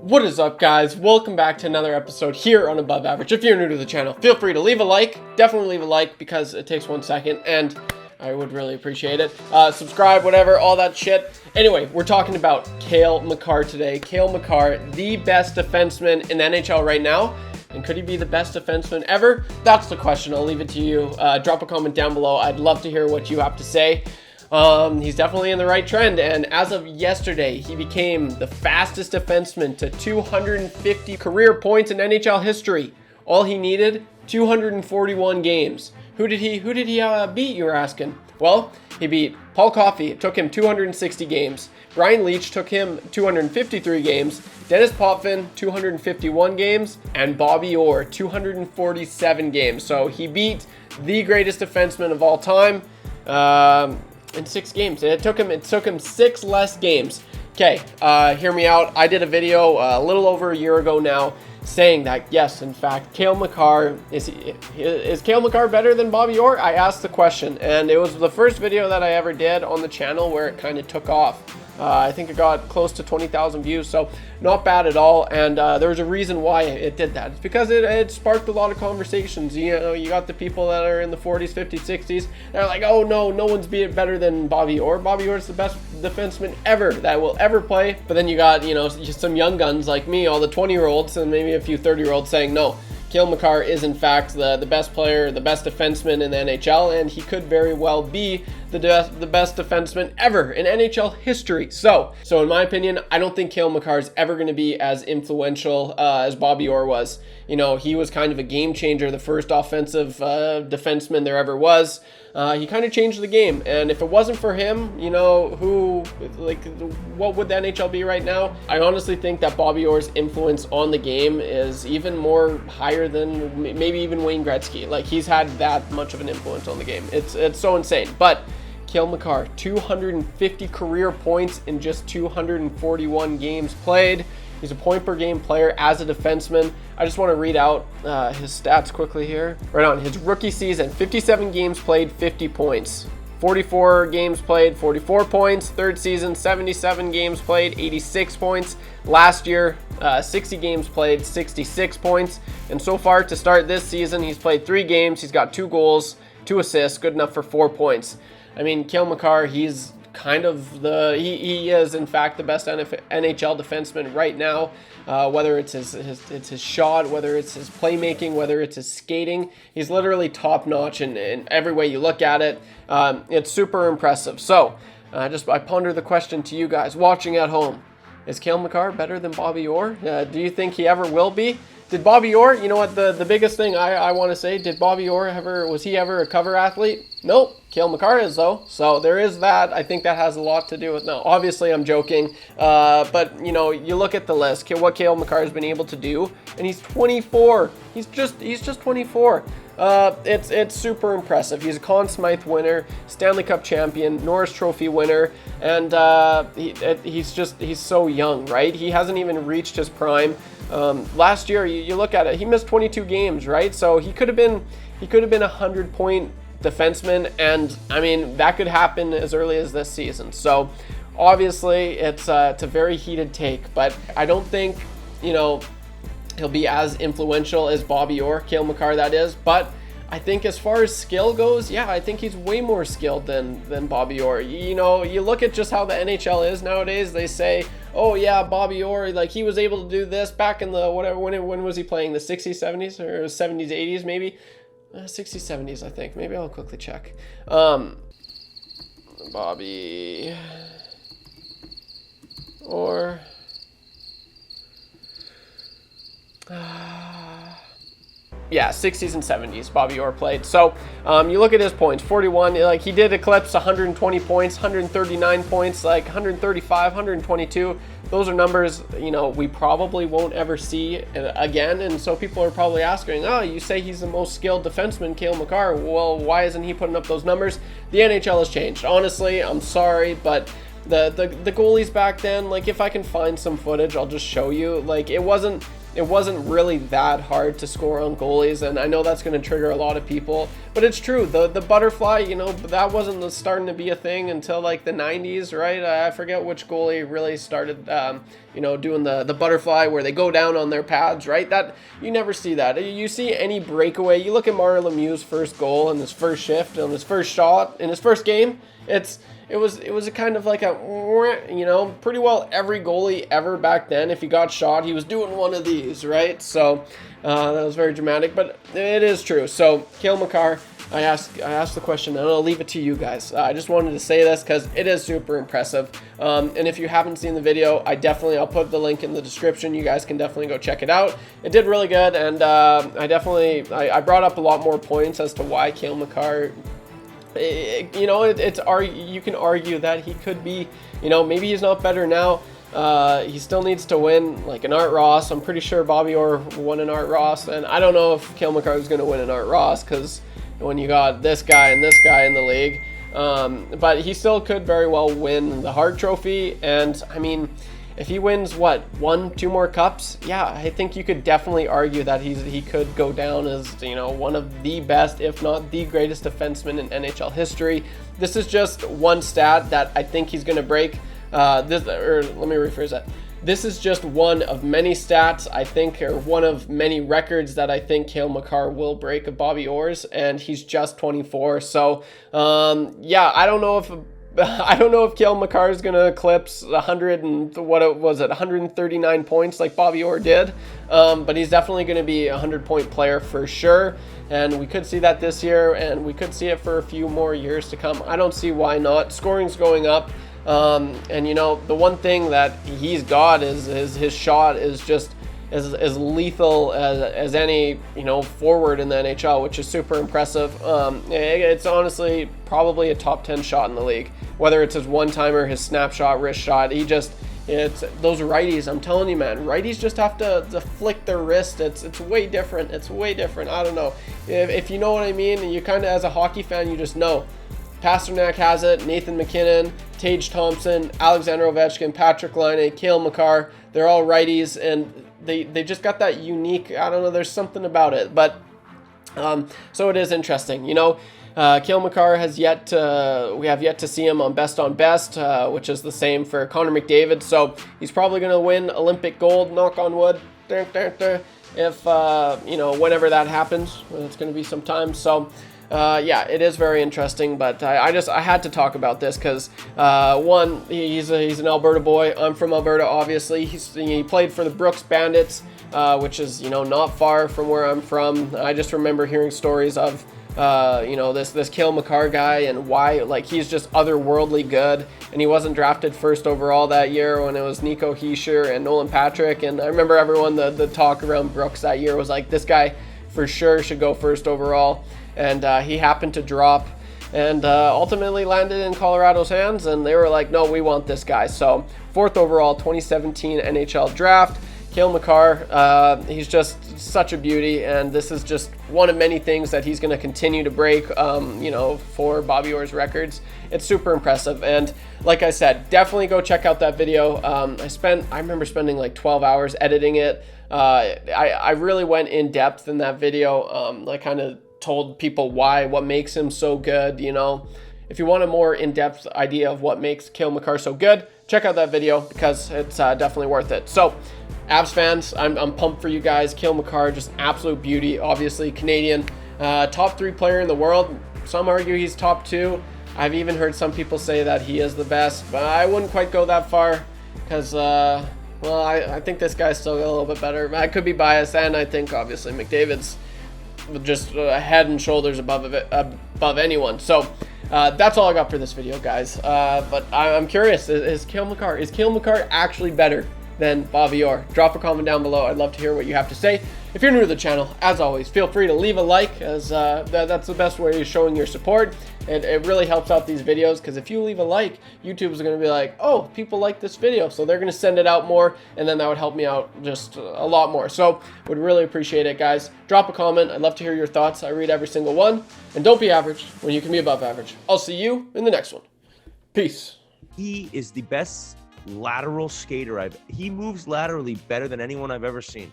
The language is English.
What is up, guys? Welcome back to another episode here on Above Average. If you're new to the channel, feel free to leave a like. Definitely leave a like because it takes 1 second and I would really appreciate it. Subscribe, whatever, all that shit. Anyway, we're talking about Cale Makar today. Cale Makar, the best defenseman in the NHL right now. And could he be the best defenseman ever? That's the question. I'll leave it to you. Drop a comment down below. I'd love to hear what you have to say. He's definitely in the right trend, and as of yesterday, he became the fastest defenseman to 250 career points in NHL history. All he needed, 241 games. Who did he beat, you were asking? Well, he beat Paul Coffey. It took him 260 games. Brian Leetch took him 253 games. Dennis Potvin, 251 games. And Bobby Orr, 247 games. So he beat the greatest defenseman of all time. In 6 games. It took him 6 less games. Okay, hear me out. I did a video a little over a year ago now saying that, yes, in fact, Cale Makar, is Cale Makar better than Bobby Orr? I asked the question, and it was the first video that I ever did on the channel where it kind of took off. I think it got close to 20,000 views, so not bad at all. And there was a reason why it did that. It's because it sparked a lot of conversations. You know, you got the people that are in the 40s, 50s, 60s. They're like, oh no one's better than Bobby Orr. Bobby Orr's the best defenseman ever that will ever play. But then you got, you know, some young guns like me, all the 20-year-olds, and maybe a few 30-year-olds saying no. Cale Makar is in fact the best player, the best defenseman in the NHL, and he could very well be the best defenseman ever in NHL history. So in my opinion, I don't think Cale Makar is ever going to be as influential as Bobby Orr was. You know, he was kind of a game changer, the first offensive defenseman there ever was. He kind of changed the game, and if it wasn't for him, you know, what would the NHL be right now? I honestly think that Bobby Orr's influence on the game is even more higher than maybe even Wayne Gretzky. Like, he's had that much of an influence on the game. It's so insane. But Cale Makar, 250 career points in just 241 games played. He's a point per game player as a defenseman. I just want to read out his stats quickly here. Right on, his rookie season, 57 games played, 50 points. 44 games played, 44 points. Third season, 77 games played, 86 points. Last year, 60 games played, 66 points. And so far to start this season, he's played 3 games. He's got 2 goals, 2 assists, good enough for 4 points. I mean, Cale Makar, he's kind of he is in fact the best NHL defenseman right now. Whether it's his shot, whether it's his playmaking, whether it's his skating, he's literally top notch in every way you look at it. It's super impressive. So I ponder the question to you guys watching at home: is Cale Makar better than Bobby Orr? Do you think he ever will be? Did Bobby Orr, you know what, the biggest thing I want to say, did Bobby Orr was he ever a cover athlete? Nope. Cale Makar is, though. So there is that. I think that has a lot to do with, no, obviously I'm joking. But, you know, you look at the list, what Cale Makar has been able to do, and he's 24. He's just 24. It's super impressive. He's a Conn Smythe winner, Stanley Cup champion, Norris Trophy winner, and he's so young, right? He hasn't even reached his prime. Last year, you look at it, he missed 22 games, right? So he could have been a 100-point defenseman, and I mean, that could happen as early as this season. So obviously it's a very heated take, but I don't think, you know, he'll be as influential as Bobby Orr, Cale Makar that is, but I think as far as skill goes, yeah, I think he's way more skilled than Bobby Orr. You know, you look at just how the NHL is nowadays, they say, oh yeah, Bobby Orr, like he was able to do this back in the whatever, when was he playing, the 60s, 70s, or 70s, 80s maybe? 60s, 70s, I think. Maybe I'll quickly check. Bobby Orr. Yeah, 60s and 70s, Bobby Orr played. So you look at his points, 41, like he did eclipse 120 points, 139 points, like 135, 122. Those are numbers, you know, we probably won't ever see again. And so people are probably asking, oh, you say he's the most skilled defenseman, Cale Makar. Well, why isn't he putting up those numbers? The NHL has changed. Honestly, I'm sorry, but the goalies back then, like if I can find some footage, I'll just show you. Like it wasn't it wasn't really that hard to score on goalies, and I know that's going to trigger a lot of people, but it's true. The butterfly, you know, that wasn't starting to be a thing until like the 90s, right? I forget which goalie really started, you know, doing the butterfly where they go down on their pads, right? That you never see that. You see any breakaway. You look at Mario Lemieux's first goal in his first shift, on his first shot, in his first game. It was a kind of like a, you know, pretty well every goalie ever back then, if he got shot, he was doing one of these, right? So that was very dramatic, but it is true. So Cale Makar, I asked the question, and I'll leave it to you guys. I just wanted to say this because it is super impressive. And if you haven't seen the video, I'll put the link in the description. You guys can definitely go check it out. It did really good, and I brought up a lot more points as to why Cale Makar, you know, you can argue that he could be, you know, maybe he's not better now. He still needs to win like an Art Ross. I'm pretty sure Bobby Orr won an Art Ross, and I don't know if Cale Makar is going to win an Art Ross because when you got this guy and this guy in the league, but he still could very well win the Hart Trophy. And I mean, if he wins, what, 1-2 more cups? Yeah, I think you could definitely argue that he could go down as, you know, one of the best, if not the greatest defenseman in NHL history. This is just one stat that I think he's going to break. Let me rephrase that. This is just one of many stats, I think, or one of many records that I think Cale Makar will break of Bobby Orr's, and he's just 24. So, yeah, I don't know if Cale Makar is going to eclipse 139 points like Bobby Orr did, but he's definitely going to be a 100-point player for sure, and we could see that this year, and we could see it for a few more years to come. I don't see why not. Scoring's going up, and you know, the one thing that he's got is his shot is just as lethal as any, you know, forward in the NHL, which is super impressive. It's honestly probably a top 10 shot in the league, whether it's his one-timer, his snapshot, wrist shot. It's those righties, I'm telling you, man, righties just have to flick their wrist. It's way different. It's way different. I don't know if you know what I mean. You kind of, as a hockey fan, you just know. Pasternak has it, Nathan McKinnon, Tage Thompson, Alexander Ovechkin, Patrick Laine, Cale Makar. They're all righties, and they just got that unique, I don't know, there's something about it. But so it is interesting, you know. Cale Makar we have yet to see him on Best on Best, which is the same for Connor McDavid. So he's probably going to win Olympic gold, knock on wood, if, you know, whenever that happens. It's going to be sometime. So, yeah, it is very interesting, but I had to talk about this because, one, he's an Alberta boy. I'm from Alberta, obviously. He played for the Brooks Bandits, which is, you know, not far from where I'm from. I just remember hearing stories of, you know, this Cale Makar guy and why, like, he's just otherworldly good, and he wasn't drafted first overall that year when it was Nico Hischier and Nolan Patrick. And I remember everyone, the talk around Brooks that year was like, this guy for sure should go first overall. And he happened to drop and ultimately landed in Colorado's hands, and they were like, no, we want this guy. So 4th overall, 2017 NHL draft, Cale Makar, he's just such a beauty, and this is just one of many things that he's going to continue to break, you know, for Bobby Orr's records. It's super impressive, and like I said, definitely go check out that video. I remember spending like 12 hours editing it. I really went in depth in that video. I kind of told people what makes him so good, you know. If you want a more in-depth idea of what makes Cale Makar so good, check out that video because it's definitely worth it. So, Avs fans, I'm pumped for you guys. Cale Makar, just an absolute beauty. Obviously, Canadian, top 3 player in the world. Some argue he's top 2. I've even heard some people say that he is the best, but I wouldn't quite go that far because, well, I think this guy's still a little bit better. I could be biased, and I think, obviously, McDavid's just head and shoulders above anyone. So that's all I got for this video, guys. But I'm curious, is Cale Makar actually better than Bobby Orr? Drop a comment down below. I'd love to hear what you have to say. If you're new to the channel, as always, feel free to leave a like, as that's the best way of showing your support. It really helps out these videos, because if you leave a like, YouTube is going to be like, oh, people like this video, so they're going to send it out more, and then that would help me out just a lot more. So would really appreciate it, guys. Drop a comment. I'd love to hear your thoughts. I read every single one. And don't be average when you can be above average. I'll see you in the next one. Peace. He is the best lateral skater he moves laterally better than anyone I've ever seen.